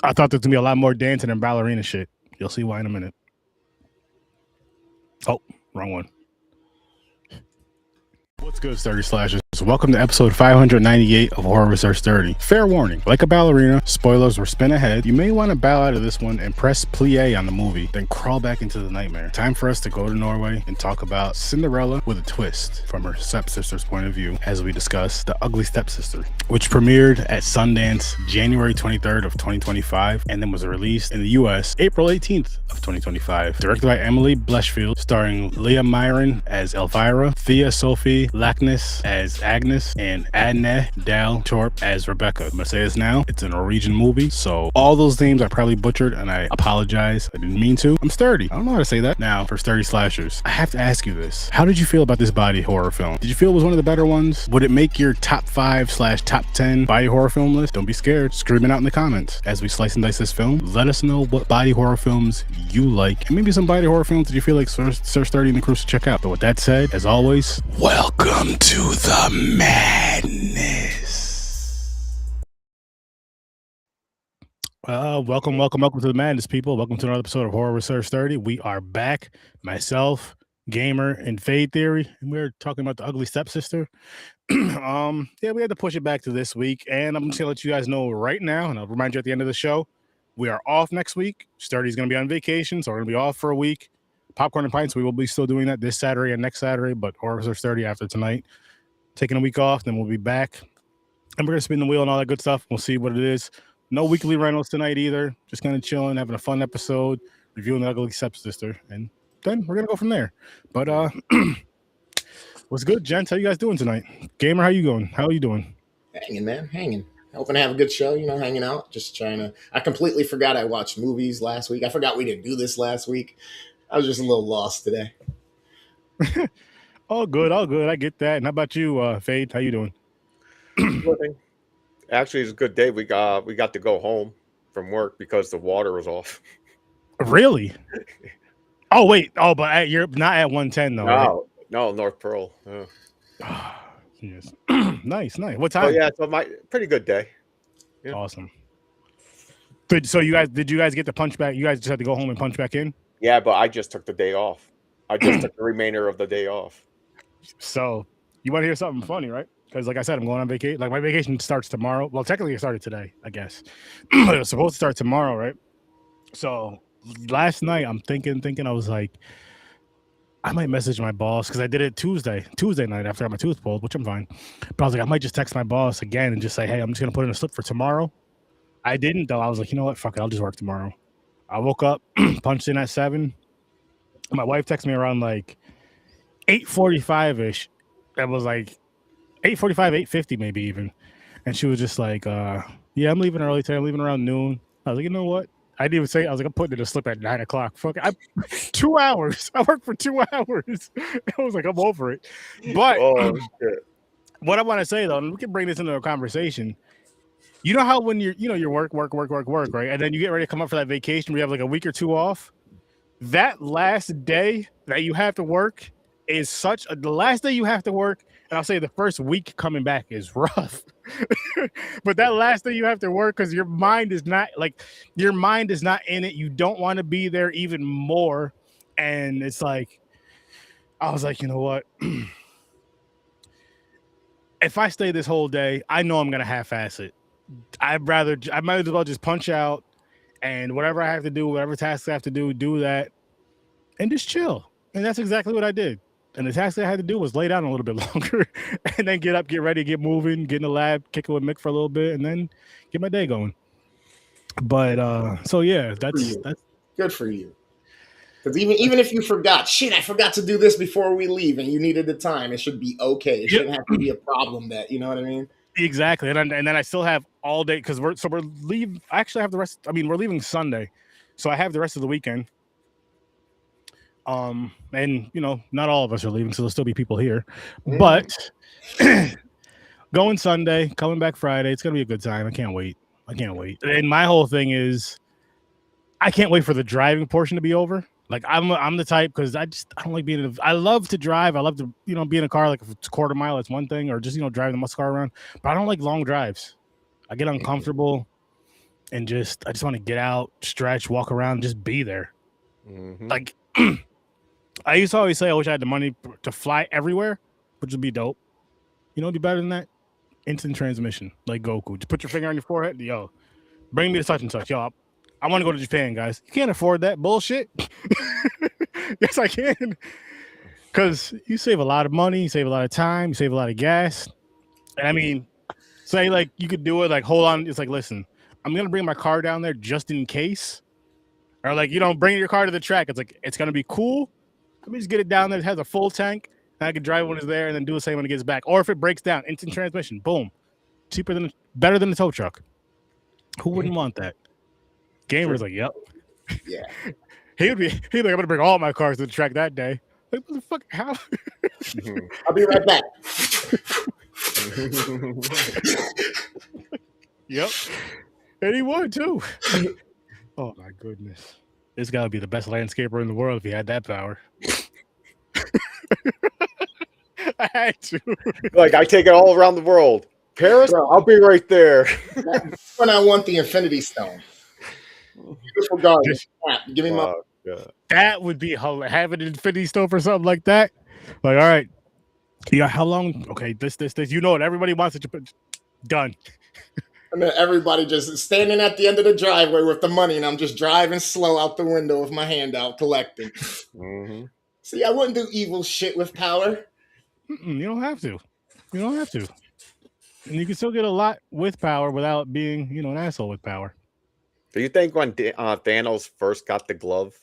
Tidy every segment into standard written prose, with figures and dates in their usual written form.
I thought there's gonna be a lot more dancing and ballerina shit. You'll see why in a minute. Oh, wrong one. What's good, Sturdy Slashers? Welcome to episode 598 of Horror Research 30. Fair warning, like a ballerina, spoilers will spin ahead. You may want to bow out of this one and press plie on the movie, then crawl back into the nightmare. Time for us to go to Norway and talk about Cinderella with a twist from her stepsister's point of view, as we discuss The Ugly Stepsister, which premiered at Sundance January 23rd of 2025 and then was released in the US April 18th of 2025. Directed by Emily Bleshfield, starring Leah Myron as Elvira, Thea Sophie Lackness as Agnes, and Adne Dal Torp as Rebecca. I'm gonna say this now, it's a Norwegian movie, so all those names I probably butchered and I apologize. I didn't mean to. I'm sturdy. I don't know how to say that. Now, for Sturdy Slashers, I have to ask you this. How did you feel about this body horror film? Did you feel it was one of the better ones? Would it make your top 5/top 10 body horror film list? Don't be scared. Scream it out in the comments. As we slice and dice this film, let us know what body horror films you like, and maybe some body horror films that you feel like Sir Sturdy and the crew should check out. But with that said, as always, welcome to the madness. Welcome to the madness, people. Welcome to another episode of Horror Research 30. We are back, myself, Gamer, and Fade Theory, and we're talking about The Ugly Stepsister. Yeah, we had to push it back to this week, and I'm just gonna let you guys know right now, and I'll remind you at the end of the show, we are off next week. Sturdy's gonna be on vacation, so we're gonna be off for a week. Popcorn and Pints, we will be still doing that this Saturday and next Saturday, but Horror Research 30 after tonight. Taking a week off, then we'll be back, and we're gonna spin the wheel and all that good stuff. We'll see what it is. No weekly rentals tonight either. Just kind of chilling, having a fun episode, reviewing The Ugly Stepsister, and then we're gonna go from there. But what's good, gents? How you guys doing tonight? Gamer, how you going? How are you doing? Hanging, man, hanging. Hoping to have a good show, hanging out. Just trying to. I completely forgot I watched movies last week. I forgot we didn't do this last week. I was just a little lost today. All good. I get that. And how about you, Fade? How you doing? Actually, it's a good day. We got to go home from work because the water was off. Really? Oh wait. Oh, but you're not at 110 though. No, right? No, North Pearl. Yes. Nice. What time? Oh yeah, so pretty good day. Yeah. Awesome. So did you guys get the punch back? You guys just had to go home and punch back in? Yeah, but I just took the day off. I just took the remainder of the day off. So you want to hear something funny, right? Because like I said, I'm going on vacation. Like my vacation starts tomorrow. Well, technically it started today, I guess. It was supposed to start tomorrow, right? So last night I'm thinking, I was like, I might message my boss because I did it Tuesday night after I got my tooth pulled, which I'm fine. But I was like, I might just text my boss again and just say, hey, I'm just gonna put in a slip for tomorrow. I didn't though. I was like, you know what? Fuck it, I'll just work tomorrow. I woke up, punched in at 7. My wife texted me around like 8:45-ish. That was like 8:45, 8:50 maybe even. And she was just like, yeah, I'm leaving early today. I'm leaving around noon. I was like, you know what? I didn't even say, I was like, I'm putting in a slip at 9 o'clock. Fuck it. 2 hours. I worked for 2 hours. I was like, I'm over it. But what I want to say though, and we can bring this into a conversation. You know how when you're work, right? And then you get ready to come up for that vacation where you have like a week or two off. That last day that you have to work is the last day you have to work, and I'll say the first week coming back is rough. But that last day you have to work because your mind is not in it. You don't want to be there even more. And it's like, I was like, you know what? If I stay this whole day, I know I'm gonna half-ass it. I might as well just punch out and whatever I have to do, whatever tasks I have to do that and just chill. And that's exactly what I did. And the task I had to do was lay down a little bit longer and then get up, get ready, get moving, get in the lab, kick it with Mick for a little bit, and then get my day going. But so yeah, that's good for you. Because even if you forgot, I forgot to do this before we leave, and you needed the time, it should be okay. It shouldn't have to be a problem. That you know what I mean. Exactly, and then I still have all day because we're leave. I actually have the rest. I mean, we're leaving Sunday, so I have the rest of the weekend. And not all of us are leaving, so there'll still be people here. Mm. But going Sunday, coming back Friday, it's gonna be a good time. I can't wait. And my whole thing is, I can't wait for the driving portion to be over. Like I'm the type because I don't like being. I love to drive. I love to be in a car. Like if it's a quarter mile, it's one thing, or just driving the muscle car around. But I don't like long drives. I get uncomfortable. and I just want to get out, stretch, walk around, just be there. Mm-hmm. Like I used to always say, I wish I had the money to fly everywhere, which would be dope. You know, it'd be better than that. Instant transmission, like Goku. Just put your finger on your forehead. Yo, bring me to such and such. Yo, I want to go to Japan, guys. You can't afford that bullshit. Yes, I can. Because you save a lot of money, you save a lot of time, you save a lot of gas. And I mean, say like you could do it like, hold on. It's like, listen, I'm going to bring my car down there just in case. Or like, you know, bring your car to the track. It's like, it's going to be cool. Let me just get it down there. It has a full tank. And I can drive when it's there and then do the same when it gets back. Or if it breaks down, instant transmission, boom. Better than a tow truck. Who wouldn't want that? Gamer's like, yep. Yeah. He'd be like, I'm going to bring all my cars to the track that day. Like, motherfucker, how? I'll be right back. Yep. And he would too. Oh my goodness. This guy would be the best landscaper in the world if he had that power. I had to. Like, I take it all around the world. Paris, Bro. I'll be right there. That's when I want the Infinity Stone. Beautiful garden. Give me my. God. That would be have an Infinity Stone for something like that. Like, all right. Yeah, how long? Okay, this. You know what? Everybody wants it. Done. And then everybody just standing at the end of the driveway with the money, and I'm just driving slow out the window with my hand out collecting. Mm-hmm. See, I wouldn't do evil shit with power. You don't have to. You don't have to. And you can still get a lot with power without being, you know, an asshole with power. Do you think when Thanos first got the glove,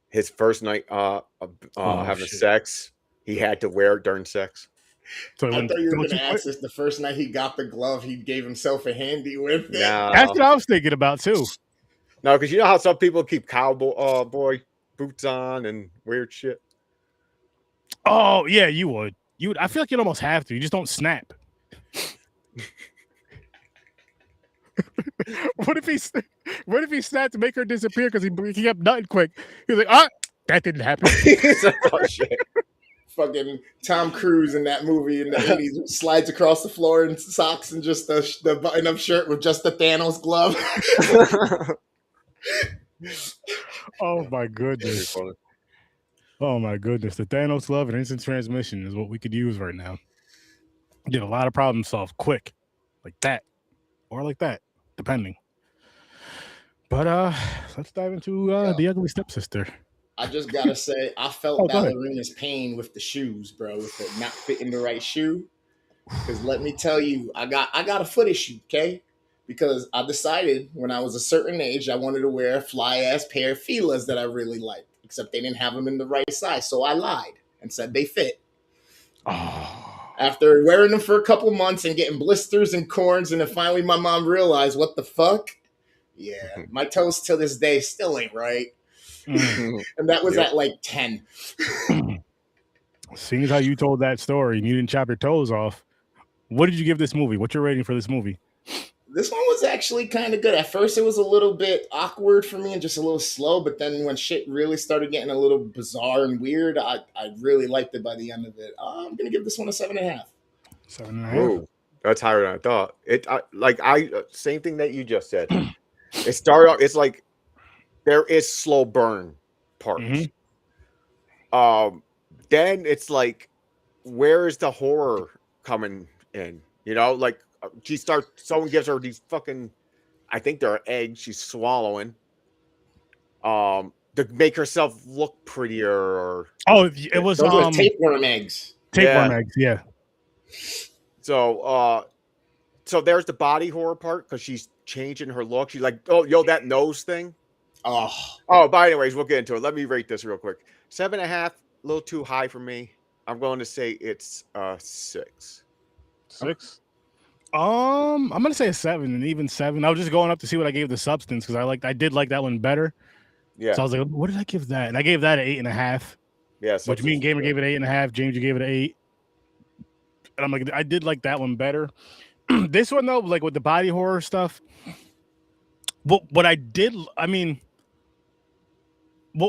his first night having sex, he had to wear it during sex? So I thought you were going to ask this the first night he got the glove, he gave himself a handy with it. No. That's what I was thinking about too. No, because you know how some people keep cowboy boy boots on and weird shit. Oh yeah, you would. I feel like you'd almost have to. You just don't snap. What if he snapped to make her disappear because he kept nutting quick? He was like, that didn't happen. Oh, shit. Fucking Tom Cruise in that movie in the 80s slides across the floor in socks and just the button-up shirt with just the Thanos glove. Oh my goodness. Oh my goodness. The Thanos glove and instant transmission is what we could use right now. Get a lot of problems solved quick. Like that. Or like that. Depending. But let's dive into the ugly stepsister. I just gotta say, I felt Ballerina's pain with the shoes, bro, with it not fitting the right shoe. Because let me tell you, I got a foot issue, okay? Because I decided when I was a certain age, I wanted to wear a fly-ass pair of Fila's that I really liked, except they didn't have them in the right size. So I lied and said they fit. Oh. After wearing them for a couple months and getting blisters and corns, and then finally my mom realized, what the fuck? Yeah, my toes to this day still ain't right. And that was at like 10. Seeing as how you told that story and you didn't chop your toes off, what did you give this movie? What's your rating for this movie? This one was actually kind of good. At first, it was a little bit awkward for me and just a little slow. But then when shit really started getting a little bizarre and weird, I really liked it by the end of it. I'm going to give this one a 7.5. 7.5? Ooh, that's higher than I thought. Same thing that you just said. It started off, it's like there is slow burn parts. Mm-hmm. Then it's like, where is the horror coming in? You know, like someone gives her these fucking, I think they're eggs she's swallowing, to make herself look prettier. Or it was those were tapeworm eggs. Tapeworm eggs, yeah. So there's the body horror part because she's changing her look. She's like, oh, yo, that nose thing. But anyways, we'll get into it. Let me rate this real quick. 7.5, a little too high for me. I'm going to say it's 6. 6? I'm gonna say a 7, and even 7. I was just going up to see what I gave the substance because I did like that one better. Yeah. So I was like, what did I give that? And I gave that an 8.5. Yeah. Which me and Gamer gave it 8.5. James, you gave it an 8. And I'm like, I did like that one better. This one though, like with the body horror stuff. What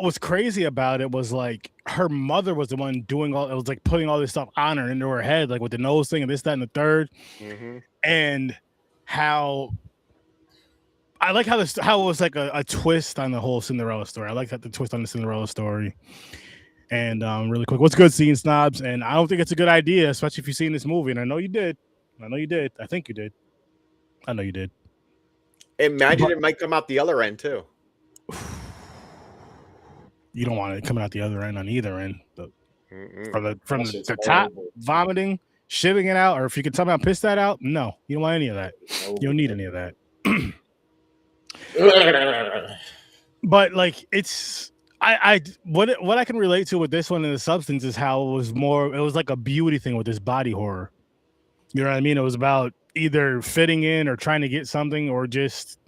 was crazy about it was like her mother was the one doing all. It was like putting all this stuff on her into her head, like with the nose thing and this, that, and the third. Mm-hmm. And how I like how how it was like a twist on the whole Cinderella story. I like that the twist on the Cinderella story. And really quick, what's good, Seeing Snobs? And I don't think it's a good idea, especially if you've seen this movie. And I know you did. I know you did. I think you did. I know you did. Imagine it might come out the other end too. You don't want it coming out the other end on either end. From the top, horrible. vomiting, shitting it out, or if you could somehow piss that out, no, you don't want any of that. You don't need any of that. But like it's what I can relate to with this one in the substance is how it was like a beauty thing with this body horror. You know what I mean? It was about either fitting in or trying to get something, or just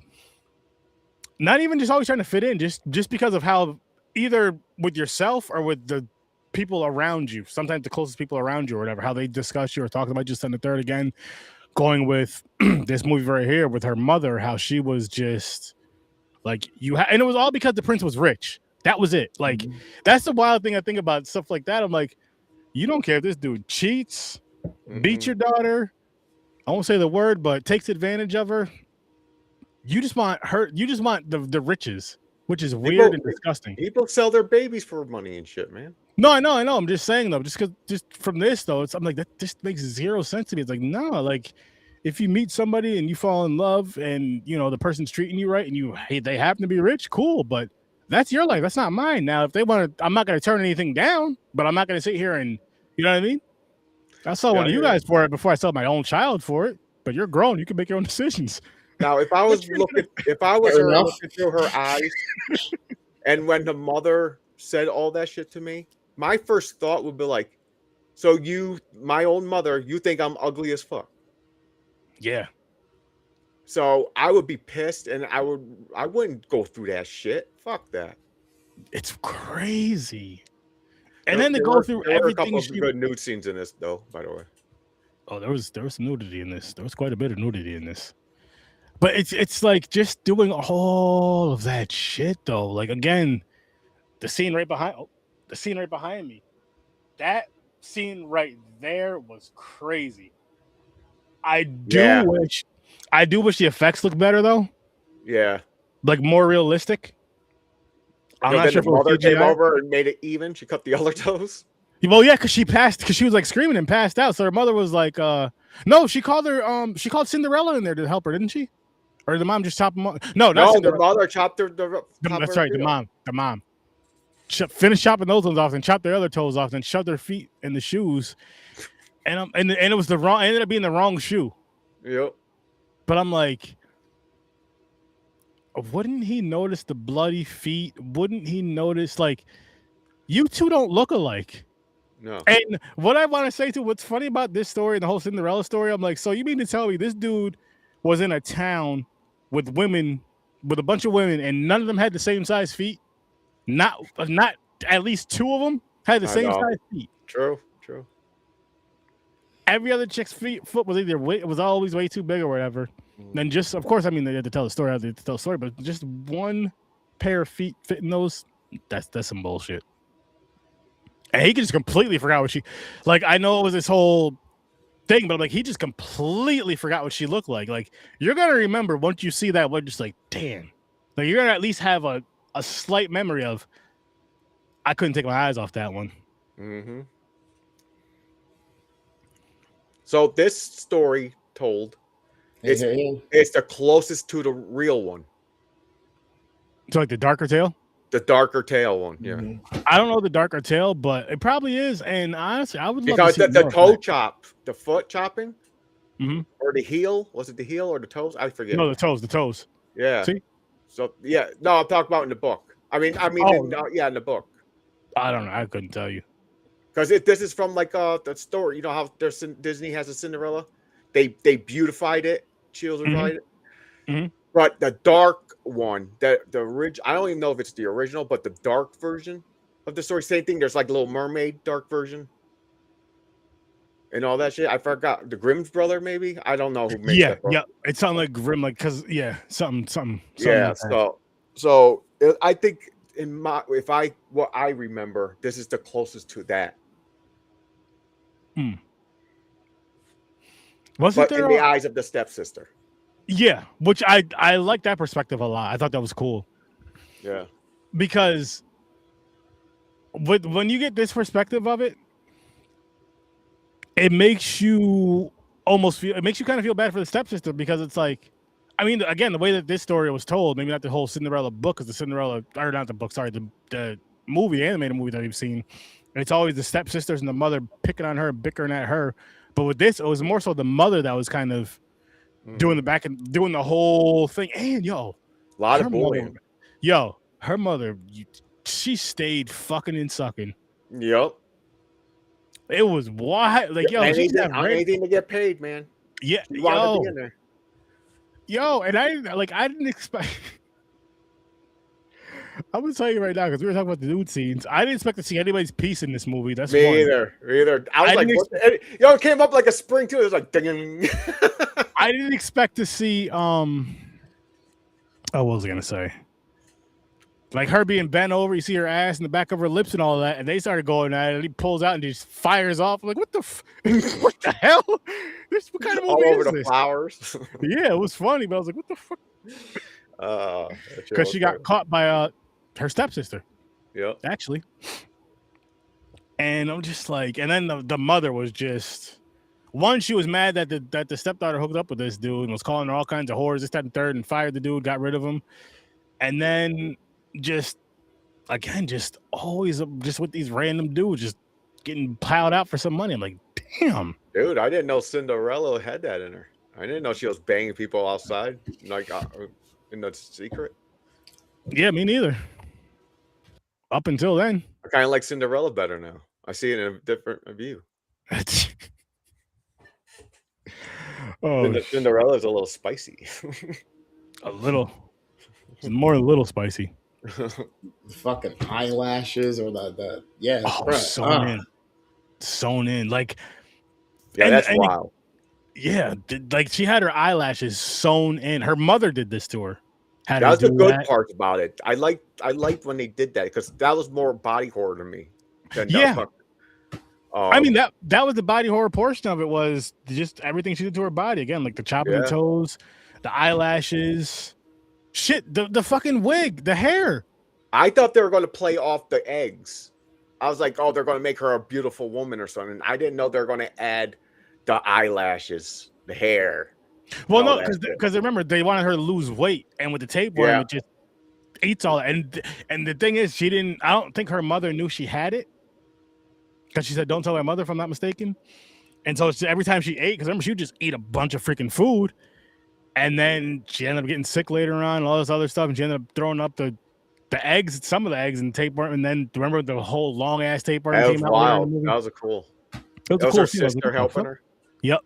not even just always trying to fit in, just because of how either with yourself or with the people around you, sometimes the closest people around you or whatever, how they discuss you or talk about just on the third again, going with this movie right here with her mother, how she was just like and it was all because the prince was rich. That was it. Like that's the wild thing I think about stuff like that. I'm like, you don't care if this dude cheats, beats your daughter, I won't say the word, but takes advantage of her. You just want her. You just want the riches, which is weird and disgusting. People sell their babies for money and shit, man. No, I know. I'm just saying though, just from this though, I'm like that just makes zero sense to me. It's like no, like if you meet somebody and you fall in love, and you know the person's treating you right, and they happen to be rich, cool, but that's your life. That's not mine. Now, if they want to, I'm not going to turn anything down, but I'm not going to sit here and you know what I mean. I saw one of you guys for it before I saw my own child for it. But you're grown; you can make your own decisions. Now, if I was looking through her eyes, and when the mother said all that shit to me, my first thought would be like, "So my own mother, you think I'm ugly as fuck?" Yeah. So I would be pissed, and I wouldn't go through that shit. Fuck that. It's crazy. And then to go through everything. There were a couple of good nude scenes in this, though. By the way. Oh, there was some nudity in this. There was quite a bit of nudity in this. But it's like just doing all of that shit though. Like again, the scene right behind me. That scene right there was crazy. I do wish the effects looked better though. Yeah. Like more realistic. I'm not sure if the mother came over and made it even. She cut the other toes. Well, yeah, because she was like screaming and passed out. So her mother was like, no, she called Cinderella in there to help her, didn't she? Or the mom just chopped them off? No, the mother chopped her. That's right, the mom. Finished chopping those ones off and chopped their other toes off and shoved their feet in the shoes. And it was ended up being the wrong shoe. Yep. But I'm like, wouldn't he notice the bloody feet? Wouldn't he notice, like, you two don't look alike? No. And what I want to say what's funny about this story and the whole Cinderella story, I'm like, so you mean to tell me this dude was in a town with a bunch of women, and none of them had the same size feet? Not at least two of them had the same size feet. True. Every other chick's foot was always way too big or whatever. Then just, of course, I mean, they had to tell the story, but just one pair of feet fitting those, that's some bullshit. And he just completely forgot what I know it was this whole thing, but I'm like, he just completely forgot what she looked like. Like, you're going to remember once you see that one, just like, damn. Like, you're going to at least have a slight memory of, I couldn't take my eyes off that one. Mm-hmm. So this story told, it's the closest to the real one. So like the darker tale? The darker tale one, yeah. Mm-hmm. I don't know the darker tale, but it probably is. And honestly, I would love because to see the toe chop, the foot chopping, or the heel. Was it the heel or the toes? I forget. No, the toes. Yeah. See? So yeah, no, I'm talking about in the book. In the book. I don't know. I couldn't tell you. Because this is from like the story. You know how Disney has a Cinderella? They beautified it, children's it. Mm-hmm. But the dark one, the original, I don't even know if it's the original, but the dark version of the story, same thing. There's like Little Mermaid dark version and all that shit. I forgot the Grimm's brother, maybe. I don't know who makes that. Yeah. It sounded like Grimm, like something. Yeah. Like so I think what I remember, this is the closest to that. Was but it there in the eyes of the stepsister? Yeah, which I like that perspective a lot. I thought that was cool Yeah. because when you get this perspective of it, it makes you it makes you kind of feel bad for the stepsister because it's like, I mean, again, the way that this story was told, maybe not the whole Cinderella book, because the Cinderella, or not the book, sorry, the movie, animated movie that we've seen, it's always the stepsisters and the mother picking on her, bickering at her. But with this, it was more so the mother that was kind of doing the back and doing the whole thing. And a lot of bullying. Her mother, she stayed fucking and sucking. Yep. It was wild. Like, anything to get paid, man. Yeah, she wanted to be in there. And I didn't expect. I'm gonna tell you right now because we were talking about the nude scenes. I didn't expect to see anybody's piece in this movie. That's me either. I was like, it came up like a spring too. It was like, ding. I didn't expect to see. Oh, what was I gonna say? Like her being bent over, you see her ass and the back of her lips and all that, and they started going at it. And he pulls out and just fires off. I'm like, what the, what the hell? What kind of movie all over is the this? flowers. Yeah, it was funny, but I was like, what the fuck? Because she got caught by her stepsister. Yep. Actually. And I'm just like, and then the mother was just, one, she was mad that the stepdaughter hooked up with this dude and was calling her all kinds of whores, this, that, and third, and fired the dude, got rid of him. And then just, again, just always just with these random dudes just getting plowed out for some money. I'm like, damn. Dude, I didn't know Cinderella had that in her. I didn't know she was banging people outside, like in the secret. Yeah, me neither. Up until then. I kind of like Cinderella better now. I see it in a different view. Cinderella's a little spicy. A little. It's more a little spicy. The fucking eyelashes or the yeah. Oh, sewn in. Like, yeah, that's wild. Like she had her eyelashes sewn in. Her mother did this to her. That was the good part about it. I liked when they did that because that was more body horror to me. I mean that was the body horror portion of it, was just everything she did to her body. Again, like the chopping the toes, the eyelashes, shit, the fucking wig, the hair. I thought they were going to play off the eggs. I was like, oh, they're going to make her a beautiful woman or something. I didn't know they're going to add the eyelashes, the hair. Well, no, because remember they wanted her to lose weight, and with the tapeworm, it just eats all. And the thing is, I don't think her mother knew she had it, because she said, "Don't tell my mother," if I'm not mistaken. And so every time she ate, because remember she would just eat a bunch of freaking food, and then she ended up getting sick later on, and all this other stuff, and she ended up throwing up the eggs, some of the eggs, and tapeworm, and then remember the whole long ass tapeworm. That was wild. That was cool. It was her sister helping her. Yep.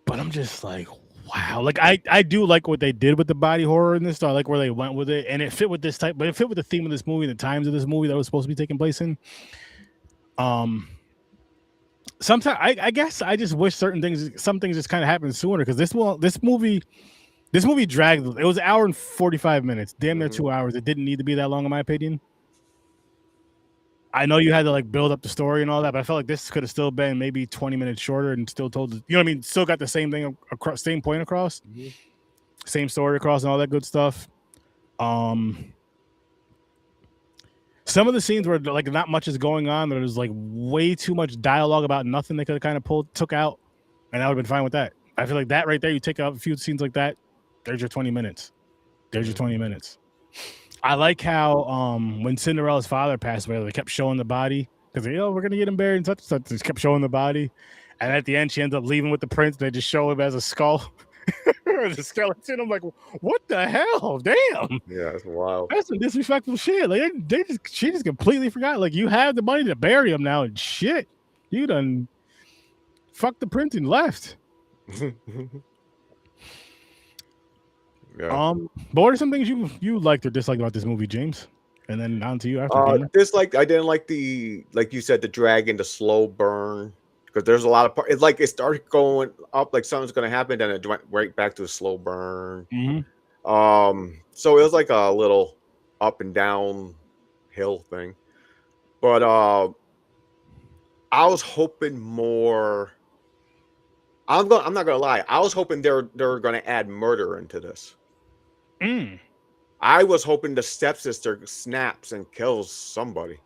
But I'm just like, wow. Like I do like what they did with the body horror in this. I like where they went with it, and it fit with this type. But it fit with the theme of this movie, the times of this movie that was supposed to be taking place in. Sometimes I guess I just wish some things just kind of happened sooner, because this movie dragged. It was an hour and 45 minutes, damn near 2 hours. It didn't need to be that long, in my opinion. I know you had to like build up the story and all that, but I felt like this could have still been maybe 20 minutes shorter and still told, you know what I mean? Still got the same thing across, same point across, same story across, and all that good stuff. Some of the scenes where like not much is going on, there was like way too much dialogue about nothing. They could have kind of took out, and I would have been fine with that. I feel like that right there, you take out a few scenes like that, there's your 20 minutes. I like how when Cinderella's father passed away, they kept showing the body, because we're gonna get him buried and such and such. They just kept showing the body, and at the end she ends up leaving with the prince. They just show him as a skull, the skeleton. I'm like, what the hell? Damn. Yeah, that's wild. That's some disrespectful shit. Like she just completely forgot. Like, you have the money to bury him now, and shit, you done fucked the prince and left. Yeah. But what are some things you liked or disliked about this movie, James? And then on to you after. I didn't like like you said, the drag, the slow burn, because there's a lot of it's like it started going up like something's gonna happen, then it went right back to a slow burn. So it was like a little up and down hill thing. But I was hoping more I'm not gonna lie. I was hoping they're gonna add murder into this. Mm. I was hoping the stepsister snaps and kills somebody.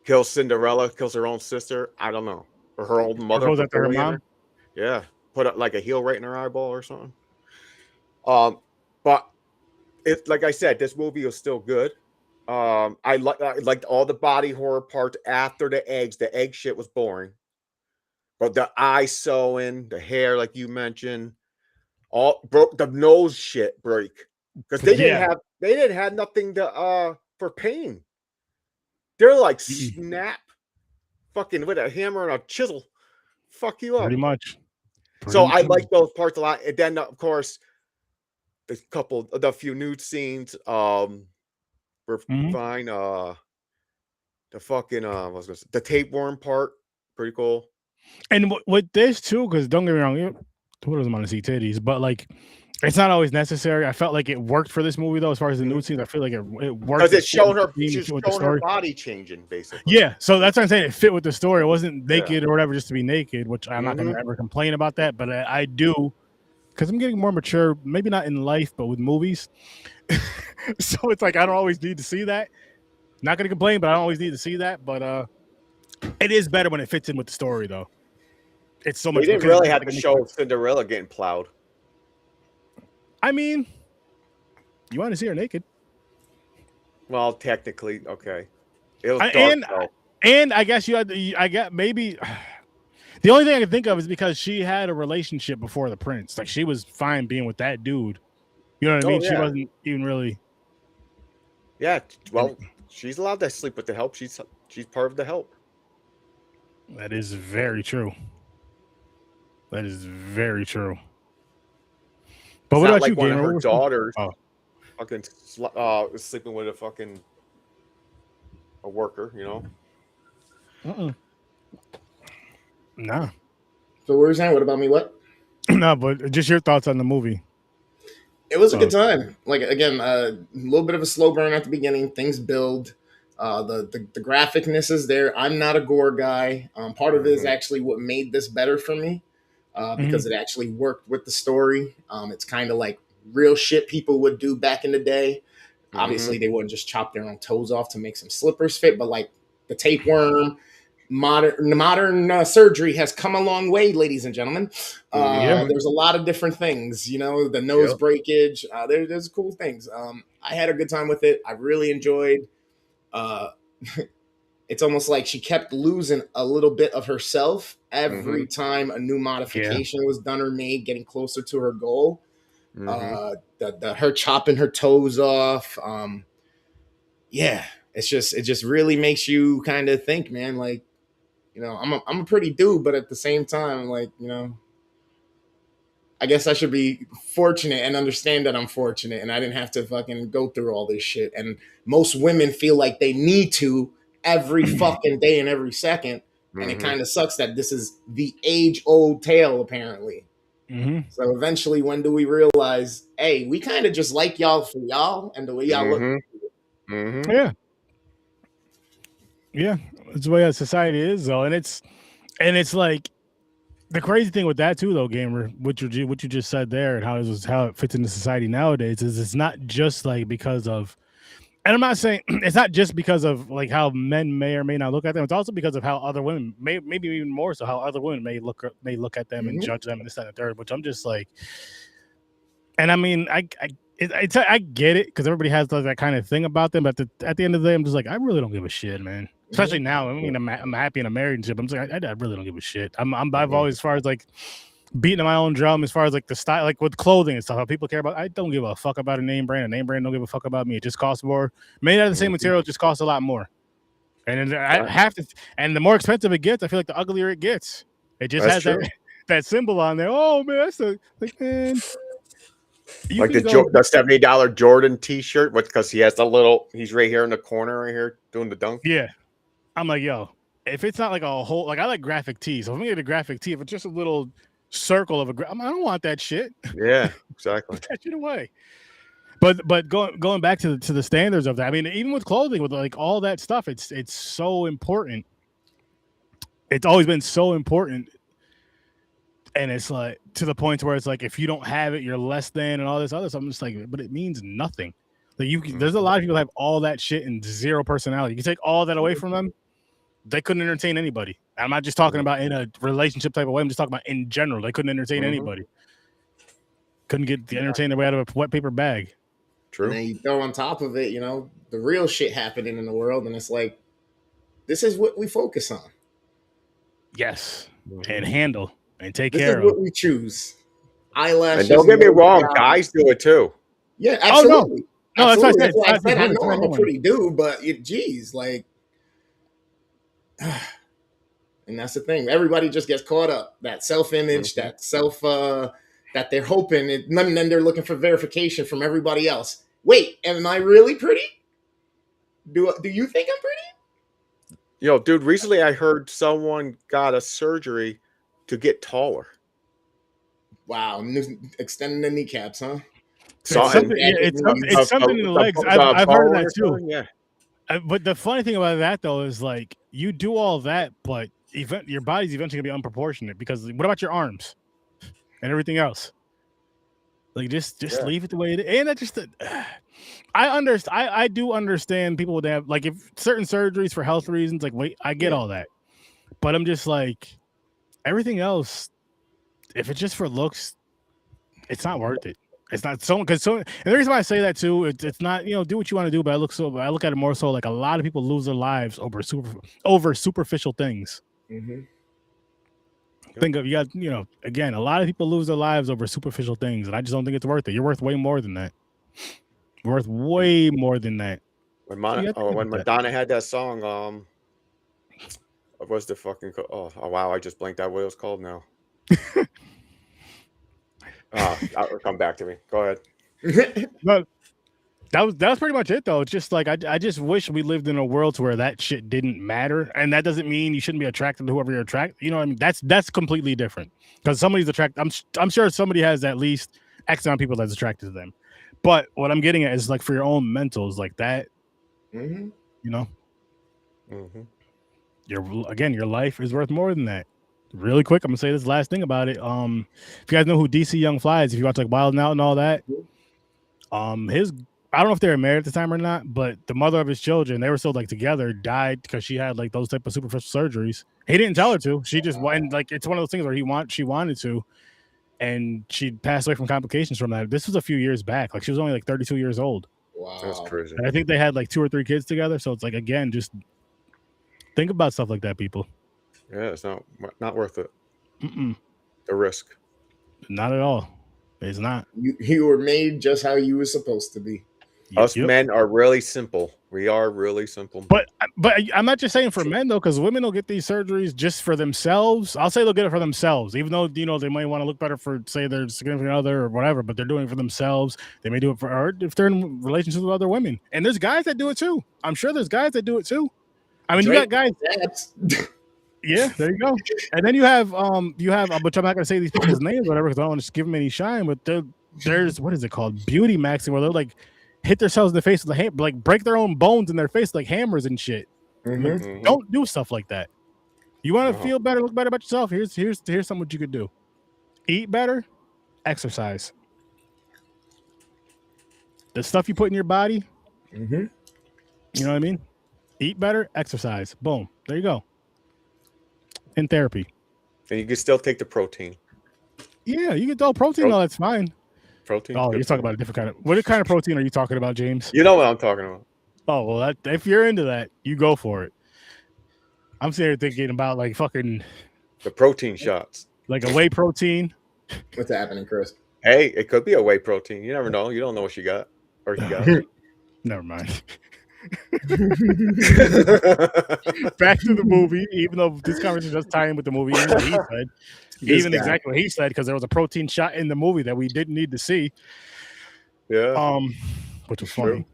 Kills Cinderella, kills her own sister. I don't know. Or her old Or mother goes for after her bullying her. mom. Yeah. Put like a heel right in her eyeball or something. But it, like I said, this movie was still good. I liked all the body horror parts after the eggs. The egg shit was boring. But the eye sewing, the hair, like you mentioned, all broke the nose shit break. Because Yeah. they didn't have nothing to for pain. They're like Mm-mm. snap fucking with a hammer and a chisel. Fuck you Pretty up. much. So Pretty I much. like those parts a lot. And then of course the few nude scenes were Mhm. fine. The fucking what was I gonna say? The tapeworm part, pretty cool. And with this too, because don't get me wrong, who doesn't want to see titties? But like, it's not always necessary. I felt like it worked for this movie though, as far as the nude scenes. I feel like it worked. Because it's showing her, It she's fit with the showing her story. body changing, basically. Yeah, so that's what I'm saying. It fit with the story. It wasn't Yeah. naked or whatever just to be naked, which I'm not going to ever complain about that. But I do, because I'm getting more mature. Maybe not in life, but with movies. So it's like I don't always need to see that. Not going to complain, but I don't always need to see that. But it is better when it fits in with the story, though. It's so They much. didn't Because really have to show Cinderella getting plowed. I mean, you want to see her naked? Well, technically, okay. It was dark, and I guess you had. I got maybe. The only thing I can think of is because she had a relationship before the prince. Like she was fine being with that dude. You know what I mean? Yeah. She wasn't even really. Yeah, well, she's allowed to sleep with the help. She's part of the help. That is very true. That is very true. But It's what not about like you, one Gamer? of her daughters fucking sleeping with a worker, you know? Nah. So what were you saying? What about me? What? No, but just your thoughts on the movie. It was a good time. Like again, a little bit of a slow burn at the beginning. Things build. The graphicness is there. I'm not a gore guy. Part of it is actually what made this better for me because it actually worked with the story. It's kind of like real shit people would do back in the day. Obviously, they wouldn't just chop their own toes off to make some slippers fit, but like the tapeworm, modern surgery has come a long way, ladies and gentlemen. There's a lot of different things, you know, the nose breakage. There's cool things. I had a good time with it. I really enjoyed. It's almost like she kept losing a little bit of herself every time a new modification was done or made, getting closer to her goal. Her chopping her toes off. It just really makes you kind of think, man. Like, you know, I'm a pretty dude, but at the same time, like, you know, I guess I should be fortunate and understand that I'm fortunate and I didn't have to fucking go through all this shit. And most women feel like they need to every fucking day and every second. And it kind of sucks that this is the age-old tale, apparently. So eventually, when do we realize, hey, we kind of just like y'all for y'all and the way y'all look? Yeah, it's the way our society is, though, and it's like the crazy thing with that too, though, Gamer, what you just said there, and how it fits into society nowadays is it's not just like because of, and I'm not saying it's not just because of like how men may or may not look at them. It's also because of how other women maybe even more so how other women may look at them and judge them and this that, and the third. Which I'm just like, and I mean, I get it because everybody has that kind of thing about them. But at the end of the day, I'm just like, I really don't give a shit, man. Especially now. I mean, I'm happy in a marriage. I'm just like, I really don't give a shit. I've always, as far as like beating my own drum, as far as like the style, like with clothing and stuff, how people care about. I don't give a fuck about a name brand. A name brand don't give a fuck about me. It just costs more. Made out of the same material, it just costs a lot more. And I have to. And the more expensive it gets, I feel like the uglier it gets. It just has that symbol on there. Oh man, that's like man. Like the $70 Jordan T-shirt, because he has he's right here in the corner, right here doing the dunk. Yeah, I'm like, yo, if it's not like a whole, like I like graphic tees. So if I'm gonna get a graphic tee, if it's just a little circle of I don't want that shit. Yeah, exactly. Put that shit away. But going back to the standards of that, I mean, even with clothing, with like all that stuff, it's so important. It's always been so important And it's like to the point where it's like if you don't have it, you're less than and all this other stuff. I'm just like, but it means nothing. Like there's a lot of people that have all that shit and zero personality. You can take all that away from them, they couldn't entertain anybody. I'm not just talking about in a relationship type of way. I'm just talking about in general. They couldn't entertain anybody. Couldn't get entertain their way out of a wet paper bag. True. And then you throw on top of it, the real shit happening in the world, and it's like, this is what we focus on. Yes, and handle and take this care is of. What we choose. Eyelashes. And don't get me wrong, guys do it too. Yeah, absolutely. No, absolutely. That's why I said I know I'm a pretty dude, but geez, like, and that's the thing. Everybody just gets caught up. That self-image, that self, that they're hoping, and then they're looking for verification from everybody else. Wait, am I really pretty? Do you think I'm pretty? Dude, recently I heard someone got a surgery to get taller. Wow, extending the kneecaps, huh? It's something in the legs. I've heard of that too. Yeah. But the funny thing about that though is like you do all that, but your body's eventually gonna be unproportionate because what about your arms and everything else? Like just leave it the way it is. And that just I do understand people would have like if certain surgeries for health reasons, like I get all that. But I'm just like everything else, if it's just for looks, it's not worth it. It's not and the reason why I say that too, it's not, do what you want to do, but I look at it more so like a lot of people lose their lives over superficial things. Think of again, a lot of people lose their lives over superficial things, and I just don't think it's worth it. You're worth way more than that. Worth way more than that. When Madonna had that song, what was the fucking oh wow, I just blanked out what it was called now. I'll come back to me. Go ahead. But that was pretty much it though. It's just like I just wish we lived in a world where that shit didn't matter, and that doesn't mean you shouldn't be attracted to whoever you're attracted. You know what I mean? That's completely different because somebody's attracted. I'm sure somebody has at least X amount of people that's attracted to them. But what I'm getting at is like for your own mentals, like that. Your life is worth more than that. Really quick, I'm gonna say this last thing about it. If you guys know who DC Young Fly is, if you watch like Wild 'N Out and all that, I don't know if they were married at the time or not, but the mother of his children, they were still like together, died because she had like those type of superficial surgeries. He didn't tell her to. She just went, like it's one of those things where she wanted to, and she passed away from complications from that. This was a few years back. Like she was only like 32 years old. Wow, that's crazy. And I think they had like 2 or 3 kids together. So it's like again, just think about stuff like that, people. Yeah, it's not worth it. The risk. Not at all. It's not. You were made just how you were supposed to be. Us men are really simple. We are really simple. But I'm not just saying for men though, because women will get these surgeries just for themselves. I'll say they'll get it for themselves, even though they might want to look better for say their significant other or whatever. But they're doing it for themselves. They may do it or if they're in relationships with other women. And there's guys that do it too. I'm sure there's guys that do it too. I mean, you got guys. Yeah, there you go. And then you have, but I'm not gonna say these people's names or whatever because I don't want to give them any shine. But there's what is it called, beauty maxing, where they're like hit themselves in the face with like break their own bones in their face like hammers and shit. Don't do stuff like that. You want to feel better, look better about yourself. Here's something what you could do: eat better, exercise. The stuff you put in your body. You know what I mean? Eat better, exercise. Boom. There you go. In therapy. And you can still take the protein. Yeah, you can do protein. No, that's fine. Protein. Oh, you're talking about a different kind of. What kind of protein are you talking about, James? You know what I'm talking about. Oh well, if you're into that, you go for it. I'm sitting here thinking about like fucking the protein shots, like a whey protein. What's happening, Chris? Hey, it could be a whey protein. You never know. You don't know what she got or he got. Never mind. Back to the movie, even though this conversation does tie in with the movie, exactly what he said, because there was a protein shot in the movie that we didn't need to see. Yeah. Which was funny.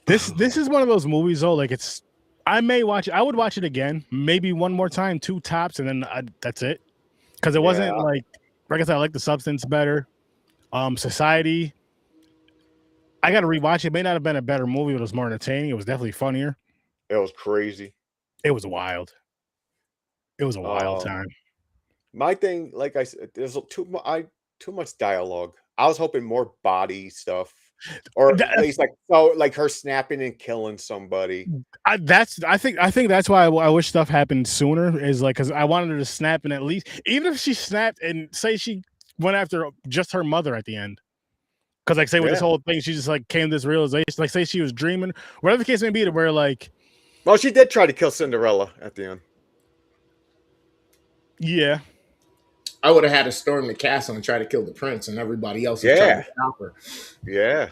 This is one of those movies though, like I would watch it again, maybe one more time, 2 tops, and then that's it. Because it wasn't like I said, I like the substance better. Society, I got to rewatch it. It may not have been a better movie, but it was more entertaining. It was definitely funnier. It was crazy. It was wild. It was a wild time. My thing, like I said, there's too much dialogue. I was hoping more body stuff, or at That- least like her snapping and killing somebody. I think that's why I wish stuff happened sooner. Is like because I wanted her to snap and at least even if she snapped and say she went after just her mother at the end. Because like say with this Yeah. whole thing, she just like came to this realization. Like say she was dreaming, whatever the case may be, to where like Well, she did try to kill Cinderella at the end. yeah, I would have had to storm the castle and try to kill the prince, and everybody else would try Yeah. to stop her. Yeah.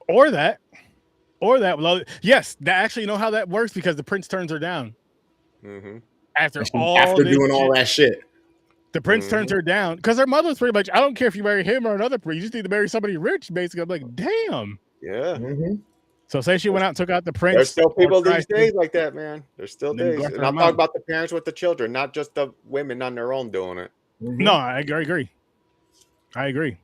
or that, well, yes, that actually you know how that works because the prince turns her down Mm-hmm. after And all after this doing all shit. that shit. The prince turns her down because her mother was pretty much. I don't care if you marry him or another prince. You just need to marry somebody rich. Basically, I'm like, damn. Yeah. Mm-hmm. So say she went out and took out the prince. There's still or people tried these to, days like that, man. There's still then go days. after And her I'm mom. talking about the parents with the children, not just the women on their own doing it. Mm-hmm. No, I agree. I agree.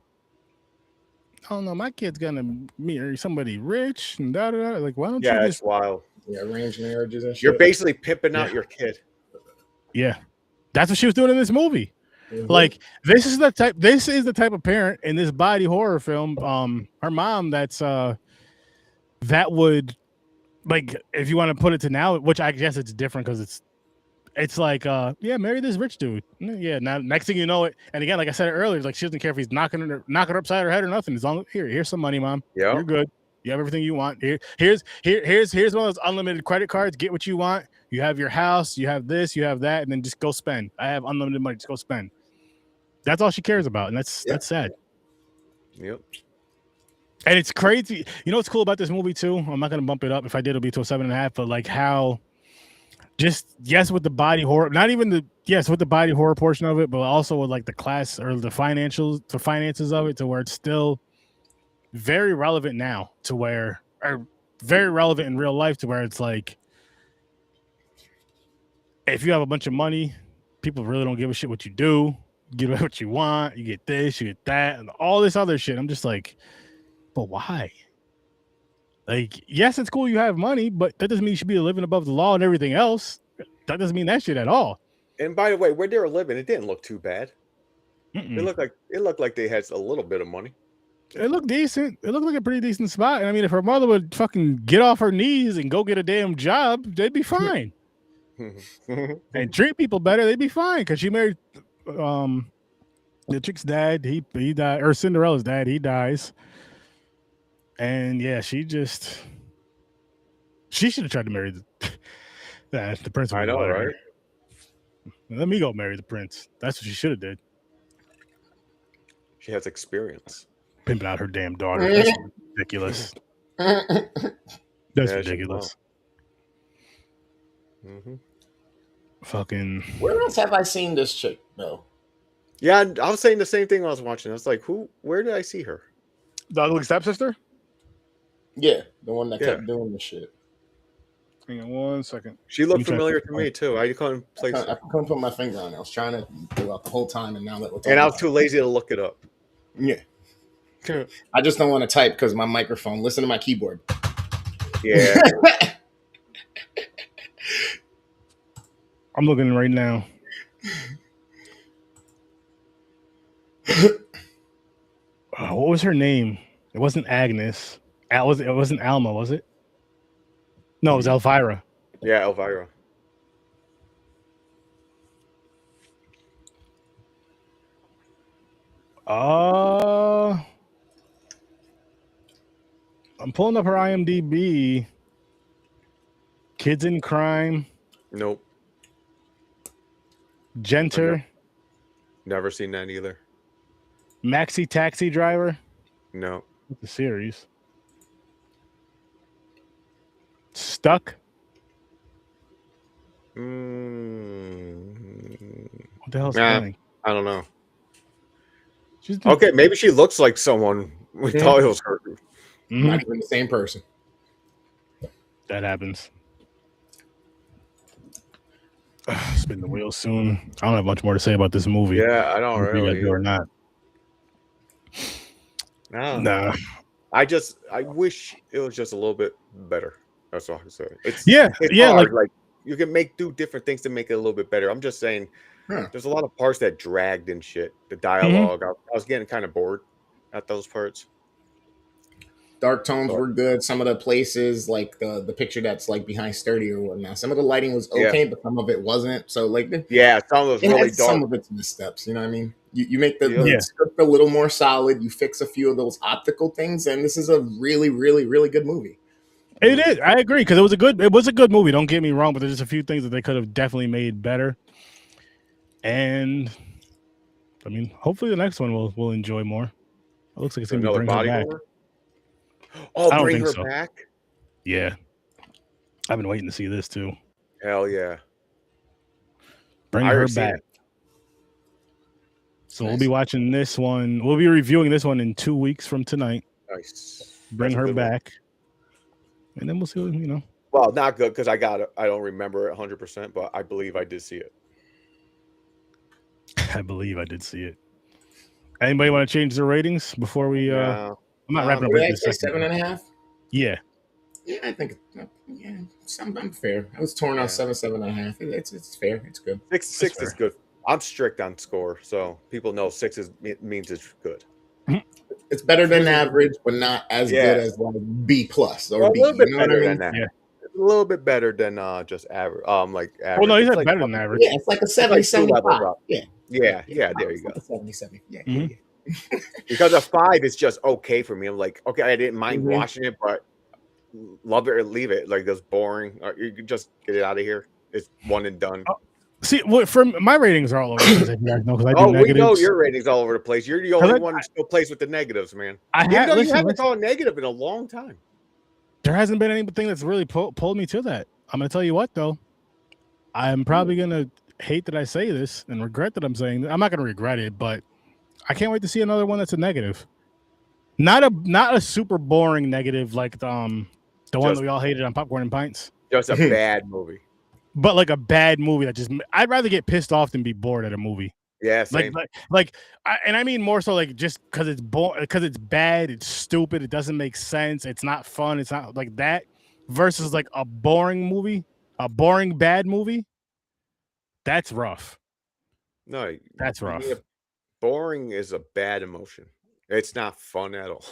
Oh no, my kid's gonna marry somebody rich and da da da. Like, why don't Yeah, you that's just? wild. Yeah, arranged marriages and shit. You're basically pimping out Yeah. your kid. Yeah, that's what she was doing in this movie. Mhm. Like, this is the type. This is the type of parent in this body horror film. Her mom. That's that would like if you want to put it to now, which I guess it's different because it's like yeah, marry this rich dude. Yeah, now next thing you know it, and again, like I said earlier, like she doesn't care if he's knocking her upside her head or nothing. As long here's some money, mom. Yeah. You're good. You have everything you want. Here's one of those unlimited credit cards. Get what you want. You have your house, you have this, you have that, and then just go spend. I have unlimited money, just go spend. That's all she cares about, and that's sad. Yep. And it's crazy. You know what's cool about this movie too? I'm not gonna bump it up. If I did, it'll be to a 7.5. But like how, just yes, with the body horror, not even the yes with the body horror portion of it, but also with like the class or the finances of it, to where it's still very relevant now, to where or very relevant in real life, to where it's like if you have a bunch of money, people really don't give a shit what you do. You get what you want, you get this, you get that, and all this other shit. I'm just like, but why? Like, yes, it's cool you have money, but that doesn't mean you should be living above the law and everything else. That doesn't mean that shit at all. And by the way, where they were living, it didn't look too bad. Mm-mm. It looked like they had a little bit of money. It looked decent. It looked like a pretty decent spot. And I mean, if her mother would fucking get off her knees and go get a damn job, they'd be fine. And treat people better, they'd be fine. Because she married the chick's dad. He died, or Cinderella's dad. He dies. And yeah, she should have tried to marry the prince. I know, right? Let me go marry the prince. That's what she should have did. She has experience. Pimping out her damn daughter. That's ridiculous. That's ridiculous. Mm-hmm. Fucking. Where else have I seen this chick though? Yeah, I was saying the same thing when I was watching. I was like, where did I see her? The ugly stepsister? Yeah, the one that kept doing the shit. Hang on 1 second. She looked familiar to me too. I couldn't place I her. couldn't put my finger on it. I was trying to do it the whole time, and now that we're talking And I was about too lazy to look it up. it. Yeah. I just don't want to type because my microphone. Listen to my keyboard. Yeah. I'm looking right now. What was her name? It wasn't Agnes. It wasn't Alma, was it? No, it was Elvira. Yeah, Elvira. I'm pulling up her IMDb. Kids in Crime. Nope. Genter. Never seen that either. Maxi Taxi Driver. No. The series. Stuck. What the hell's happening? I don't know. She's Okay, maybe she looks like someone we thought it was her. Not even the same person. That happens. Spin the wheel soon. I don't have much more to say about this movie. Yeah, I don't really. Or not. No. Nah. I wish it was just a little bit better. That's all I can say. It's yeah, hard. Like you can do different things to make it a little bit better. I'm just saying, Huh. There's a lot of parts that dragged and shit. The dialogue, I was getting kind of bored at those parts. Dark tones But were good. Some of the places, like the picture that's like behind Sturdy or whatnot, some of the lighting was yeah, okay, but some of it wasn't. So like yeah, some was it really has some dark. of its missteps. You know what I mean? You make the, Yeah. the Yeah. script a little more solid. You fix a few of those optical things, and this is a really, really, really good movie. It is. I agree because it was a good movie. Don't get me wrong, but there's just a few things that they could have definitely made better. And I mean, hopefully the next one we'll enjoy more. It looks like it's gonna be Another Bring Her body Back. horror. Oh, I don't Bring think Her so. Back. Yeah, I've been waiting to see this too. Hell yeah. Bring I Her already seen Back. it. So we'll be watching this one. We'll be reviewing this one in 2 weeks from tonight. Nice. Bring That's a Her good one. Back, and then we'll see. Well, not good because I got it. I don't remember it 100%, but I believe I did see it. I believe I did see it. Anybody want to change their ratings before we? No. I'm not wrapping up Did with I this say second. 7.5? Yeah. Yeah, I think I'm fair. I was torn on 7.5. It's fair. It's good. Six is fair. good. I'm strict on score, so people know 6 means it's good. It's better than average, but not as good as like B plus or Well, a B. little bit You know what I better mean? than that. Yeah. A little bit better than just average. Like average. Well, no, he's It's not like better than fucking- average. Yeah, it's like a 70, like 2 75. levels up. Yeah. Yeah, there you go. Like a 70. Yeah, Mhm. yeah. Because a 5 is just okay for me. I'm like, okay, I didn't mind Mhm. watching it, but love it or leave it. Like that's boring. Or you can just get it out of here. It's one and done. See, for my ratings are all over the place. If you guys know, because I do Oh, we negatives. know your ratings all over the place. You're the only I- one who still plays with the negatives, man. I Even had though you listen, haven't listen, gone negative in a long time. there hasn't been anything that's really pulled me to that. I'm gonna tell you what though, I'm probably gonna hate that I say this and regret that I'm saying that. I'm not gonna regret it, but I can't wait to see another one that's a negative. Not a super boring negative like the one that we all hated on Popcorn and Pints, Just a bad movie. but like a bad movie that just I'd rather get pissed off than be bored at a movie. Yeah, same. And I mean more so like just because it's bad, it's stupid, it doesn't make sense, it's not fun, it's not like that. Versus like a boring movie, a boring bad movie. That's rough. No, That's rough. boring is a bad emotion. It's not fun at all.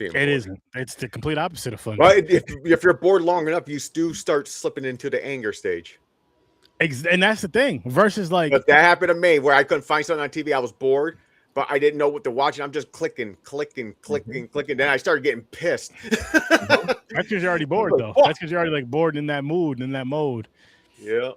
It isn't. It's the complete opposite of fun. But if you're bored long enough, you do start slipping into the anger stage. And that's the thing. Versus like but that happened to me where I couldn't find something on TV. I was bored, but I didn't know what to watch, and I'm just clicking. Then I started getting pissed. That's because you're already bored, though. That's because you're already like bored in that mood, in that mode. Yeah.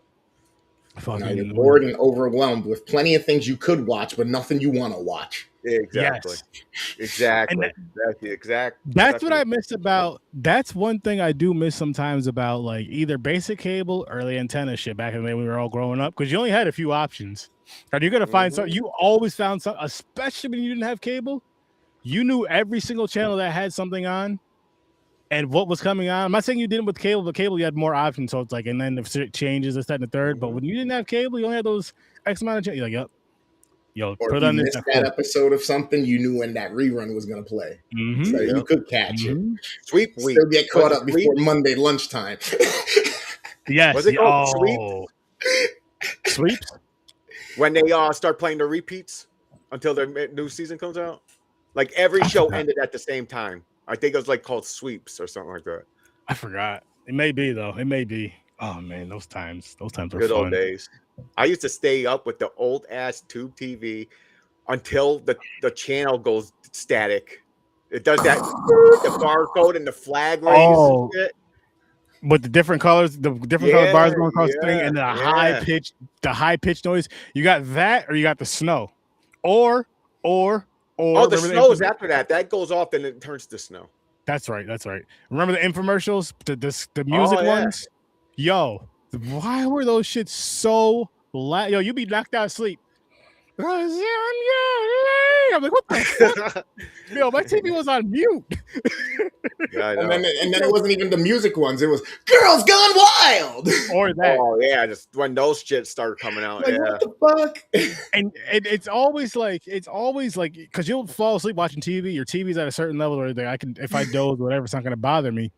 You're bored and overwhelmed with plenty of things you could watch, but nothing you want to watch. Exactly. Yes. Exactly. That's the exact. That's what I miss about. That's one thing I do miss sometimes about like either basic cable or the antenna shit back in the day when we were all growing up, because you only had a few options. And you're gonna find something. You always found something, especially when you didn't have cable. You knew every single channel that had something on, and what was coming on. I'm not saying you didn't with cable, but cable you had more options. So it's like, and then if it changes, this, that, and the third. But when you didn't have cable, you only had those X amount of channels. You're like, yep. Yo, or put if you on this. missed that episode of something, you knew when that rerun was going to play. So you could catch it. Sweep week. Still get caught up before Monday lunchtime. Yes. Was it called Sweeps? When they start playing the repeats until their new season comes out? Like every show ended at the same time. I think it was like called sweeps or something like that. I forgot. It may be though. It may be. Oh man, those times were good fun. old days. I used to stay up with the old ass tube TV until the channel goes static. It does that the barcode and the flag rings and shit. With the different colors, the different color bars going across the thing, and the high pitched noise. You got that, or you got the snow, or the snow is after that. That goes off, then it turns to snow. That's right. Remember the infomercials, the music ones? Yo, why were those shits so loud? Yo, you be knocked out of sleep. I'm like, what the fuck? Yo, my TV was on mute. Yeah, I know. And then it wasn't even the music ones. It was Girls Gone Wild. Or that. Oh yeah, just when those shit started coming out. Like, what the fuck? And it's always like because you'll fall asleep watching TV. Your TV's at a certain level where if I doze, whatever, it's not gonna bother me.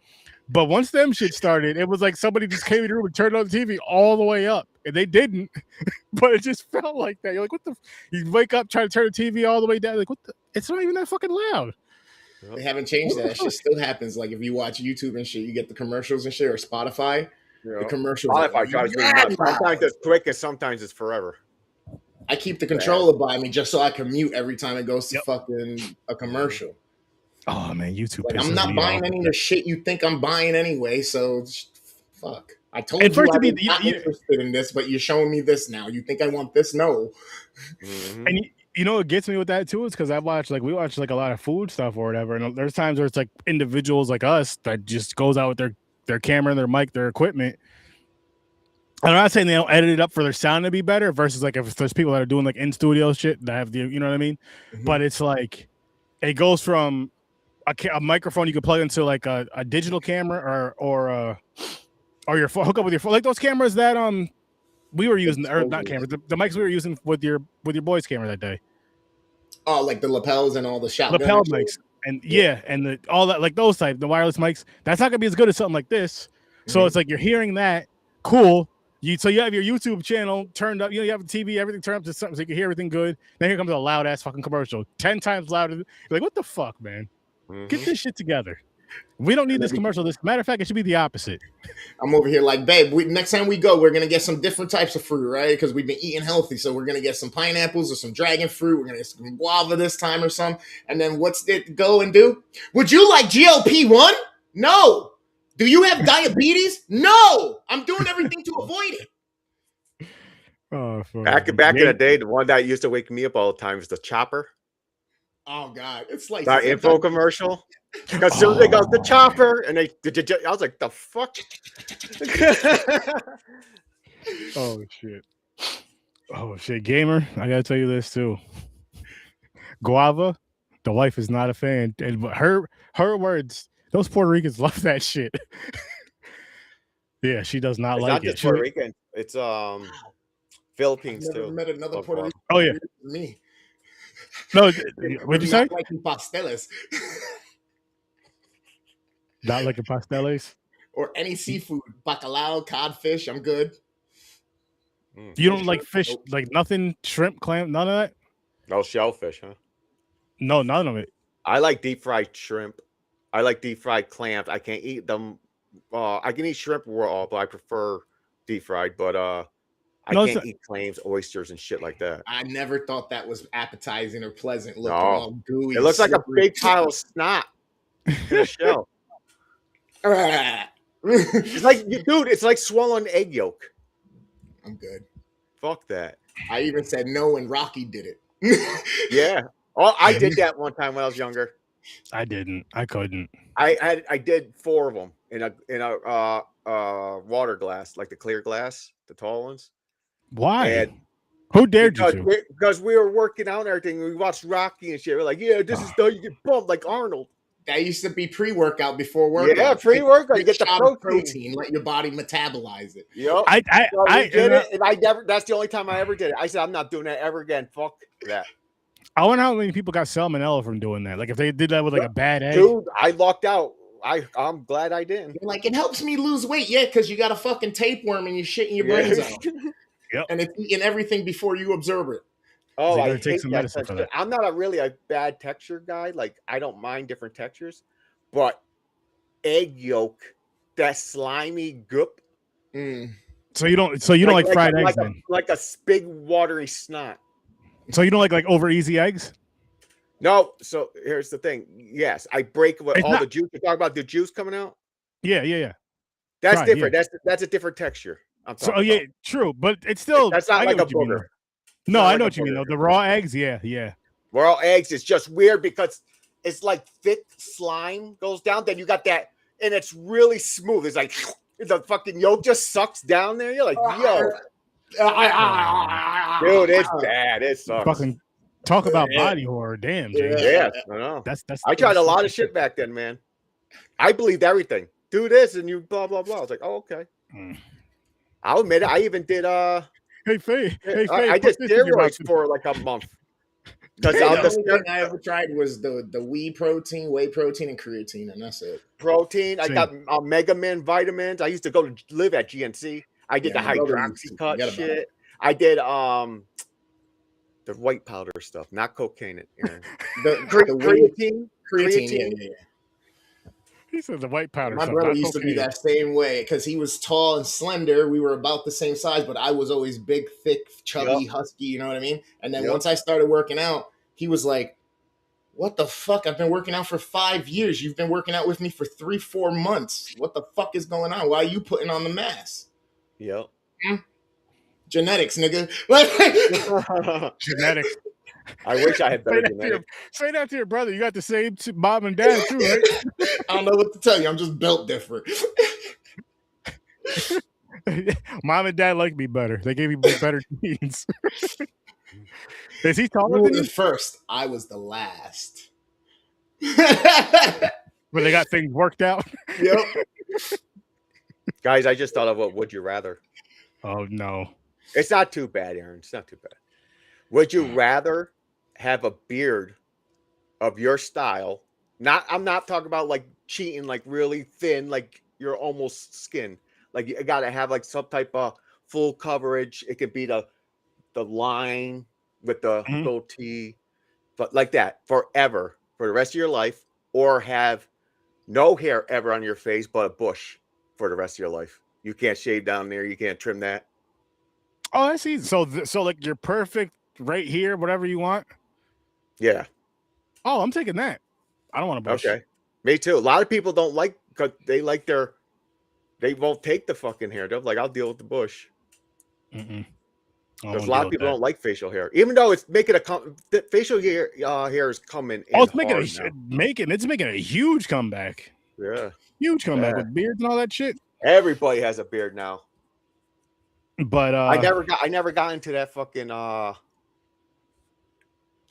But once them shit started, it was like somebody just came in the room and turned on the TV all the way up, and they didn't. But it just felt like that. You're like, what the? You wake up, try to turn the TV all the way down. Like, what the? It's not even that fucking loud. They haven't changed that. That shit still happens. Like if you watch YouTube and shit, you get the commercials and shit, or Spotify. The commercials. Spotify drives me nuts. Sometimes it's quick and sometimes it's forever. I keep the controller by me just so I can mute every time it goes to fucking a commercial. Oh man, YouTube. Like, I'm not buying any of the shit you think I'm buying anyway. So fuck. I told and you I'm not interested in this, but you're showing me this now. You think I want this? No. And you know what gets me with that too is because we watch like a lot of food stuff or whatever, and there's times where it's like individuals like us that just goes out with their camera, their mic, their equipment. And I'm not saying they don't edit it up for their sound to be better, versus like if there's people that are doing like in studio shit that have the, you know what I mean. But it's like it goes from a microphone you could plug into like a digital camera or your phone, hook up with your phone, like those cameras that we were using, or not cameras, the mics we were using with your boy's camera that day. Oh, like the lapels and all the shotgun lapel mics, and and all that, like those type, the wireless mics. That's not gonna be as good as something like this. So it's like you're hearing that, cool. So you have your YouTube channel turned up, you have the TV, everything turned up to something so you can hear everything good. Then here comes a loud ass fucking commercial, 10 times louder. You're like, what the fuck, man? Get this shit together. We don't need this commercial. Matter of fact, it should be the opposite. I'm over here like, babe, next time we go, we're going to get some different types of fruit, right? Because we've been eating healthy. So we're going to get some pineapples or some dragon fruit. We're going to get some guava this time or some. And then what's it to go and do? Would you like GLP-1? No. Do you have diabetes? No. I'm doing everything to avoid it. Oh, back in the day, the one that used to wake me up all the time was the chopper. Oh God, it's like that info commercial. Because soon they go the chopper, and I was like, the fuck. Oh shit, gamer! I gotta tell you this too. Guava, the wife is not a fan, and her words. Those Puerto Ricans love that shit. Yeah, she does not like it. Not just Puerto Rican. It's Philippines I've never too. met another Puerto Rican. Oh yeah, me. No, what'd you say? Like pasteles. Not like a pasteles or any seafood, bacalao, codfish. I'm good. You don't like fish, nope. Like nothing, shrimp, clam, none of that. No shellfish, huh? No, none of it. I like deep fried shrimp. I like deep fried clams. I can't eat them. I can eat shrimp raw, but I prefer deep fried. But I can't eat clams, oysters, and shit like that. I never thought that was appetizing or pleasant looking. No. All gooey. It looks like a big pile of snot in a shell. It's like, dude, it's like swallowing egg yolk. I'm good. Fuck that. I even said no when Rocky did it. Yeah. Oh, I did that one time when I was younger. I didn't. I couldn't. I did 4 of them in a water glass, like the clear glass, the tall ones. Why? And who dared you to? Because we were working out and everything. We watched Rocky and shit. We're like, yeah, this is how you get bumped like Arnold. That used to be pre-workout before workout. Yeah, pre-workout. You get the protein. Let your body metabolize it. Yep. I did it, and I never. That's the only time I ever did it. I said, I'm not doing that ever again. Fuck that. I wonder how many people got salmonella from doing that. Like if they did that with like a bad egg. Dude, I lucked out. I'm glad I didn't. Like it helps me lose weight, yeah, because you got a fucking tapeworm and you're shitting your brains out. Yep. And it's eating everything before you observe it. Oh, I take some medicine for that. I'm not really a bad texture guy. Like I don't mind different textures, but egg yolk, that slimy goop. So you don't like fried eggs then? Like a big watery snot. So you don't like over easy eggs? No. So here's the thing. Yes, I break with all the juice. You talk about the juice coming out. Yeah. That's different. Yeah. That's a different texture. So yeah, true, but it's still that's not like a booger. No, I know what you mean though. The raw eggs, yeah. Raw eggs is just weird because it's like thick slime goes down. Then you got that, and it's really smooth. It's like the fucking yolk just sucks down there. You're like, yo, dude, it's bad. It sucks. Fucking talk about body horror, damn. Yeah, I know. That's. I tried a lot of shit back then, man. I believed everything. Do this and you blah blah blah. I was like, oh okay. I'll admit it. I even did Hey Faye. I did steroids for like a month. Because The on the only thing I ever tried was the whey protein, and creatine, and that's it. protein, I Same. got Mega Man vitamins. I used to go to live at GNC. I did Yeah, the my brother used to. hydroxy cut Forget about it. shit. I did the white powder stuff, not cocaine. Aaron. The whey Creatine. Yeah. He said the white powder My stuff, brother not used to be cocaine. that same way because he was tall and slender. We were about the same size, but I was always big, thick, chubby, husky. You know what I mean? And then once I started working out, he was like, "What the fuck? I've been working out for 5 years. You've been working out with me for 3-4 months. What the fuck is going on? Why are you putting on the mass?" Yep. Genetics, nigga. Genetics. I wish I had better genetics. Say that to your brother. You got the same mom and dad too, right? I don't know what to tell you. I'm just built different. Mom and dad like me better. They gave me better genes. Is he taller You than were you? the first. I was the last. But they got things worked out. Yep. Guys, I just thought of what would you rather. Oh no. It's not too bad, Aaron. It's not too bad. Would you rather have a beard of your style? I'm not talking about like cheating, like really thin, like you're almost skin. Like you gotta have like some type of full coverage. It could be the line with the goatee, but like that forever for the rest of your life, or have no hair ever on your face but a bush for the rest of your life. You can't shave down there. You can't trim that. Oh, I see. So like you're perfect right here, whatever you want. Yeah. Oh, I'm taking that. I don't want a bush. Okay. Me too. A lot of people don't like because they won't take the fucking hair. They're like, I'll deal with the bush. Mm-mm. Because a lot of people don't like facial hair, even though it's making the facial hair is coming. Oh, it's making a huge comeback. Yeah, huge comeback with beards and all that shit. Everybody has a beard now. But I never got into that fucking the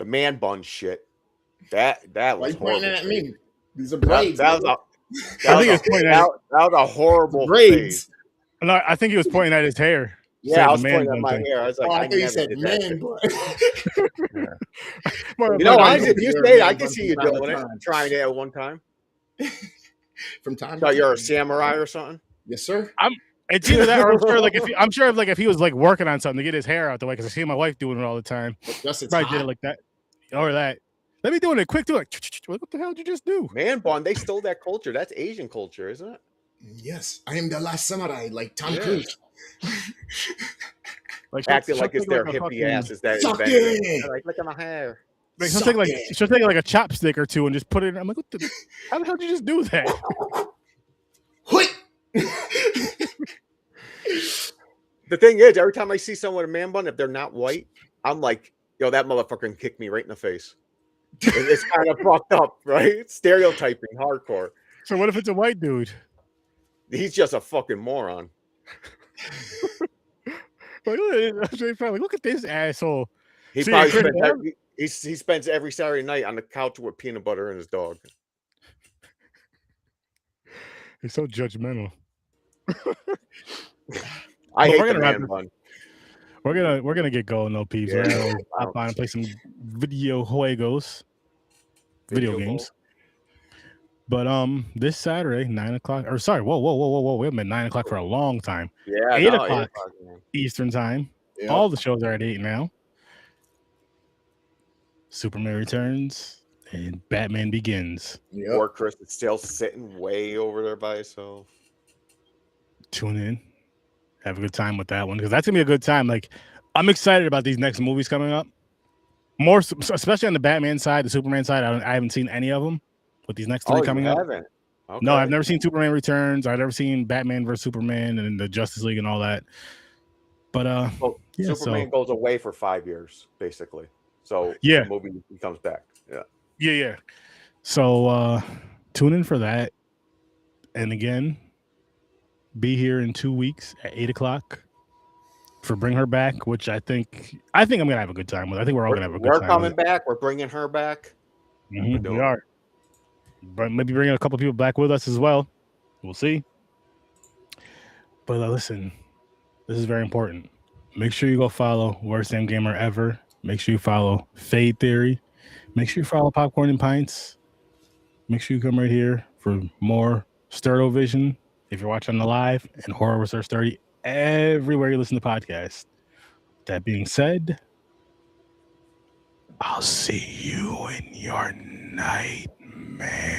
man bun shit. That was horrible. At me. These are braids. That was a horrible braids. No, I think he was pointing at his hair. Yeah, I was pointing at my hair. I was like, I thought you said man bun. Honestly, if you say it, I can see you doing it, trying it at one time. From time. So you're a samurai or something? Yes, sir. It's either that, or I'm sure if he was like working on something to get his hair out the way, because I see my wife doing it all the time. Probably did it like that, or that. Let me doing it quick. Do it. What the hell did you just do? Man bun. They stole that culture. That's Asian culture, isn't it? Yes, I am the last samurai, like Tom Cruise. Like acting like it's their hippie asses that invented. Like, look at my hair. Like, she'll take like a chopstick or two and just put it in. I'm like, how the hell did you just do that? The thing is, every time I see someone with a man bun, if they're not white, I'm like, yo, that motherfucker can kick me right in the face. It's kind of fucked up, right? Stereotyping, hardcore. So what if it's a white dude? He's just a fucking moron. Look at this asshole. He probably he spends every Saturday night on the couch with peanut butter and his dog. He's so judgmental. I hate the man bun. We're gonna get going though, peeps. We're gonna hop on and play some video games. But this Saturday, 9 o'clock. Or sorry, whoa. We haven't been 9 o'clock for a long time. Yeah, 8 o'clock Eastern time. Yep. All the shows are at 8 now. Superman Returns and Batman Begins. Yep. Or Chris is still sitting way over there by himself. Tune in. Have a good time with that one, because that's gonna be a good time. Like, I'm excited about these next movies coming up. More, especially on the Batman side, the Superman side. I haven't seen any of them. With these next three coming up. Okay. No, I've never seen Superman Returns. I've never seen Batman vs Superman and the Justice League and all that. But Superman goes away for 5 years, basically. So the movie comes back. Yeah. So tune in for that. And again, be here in 2 weeks at 8 o'clock for Bring Her Back, which I think I'm gonna have a good time with. I think we're all gonna have a good time. We're coming back. We're bringing her back. Mm-hmm, we are. But maybe bringing a couple people back with us as well. We'll see. But listen, this is very important. Make sure you go follow Worst Damn Gamer Ever Make sure you follow Fade Theory. Make sure you follow Popcorn and Pints. Make sure you come right here for more Sterto Vision if you're watching the live, and Horror Research 30 everywhere you listen to podcasts. That being said, I'll see you in your nightmare.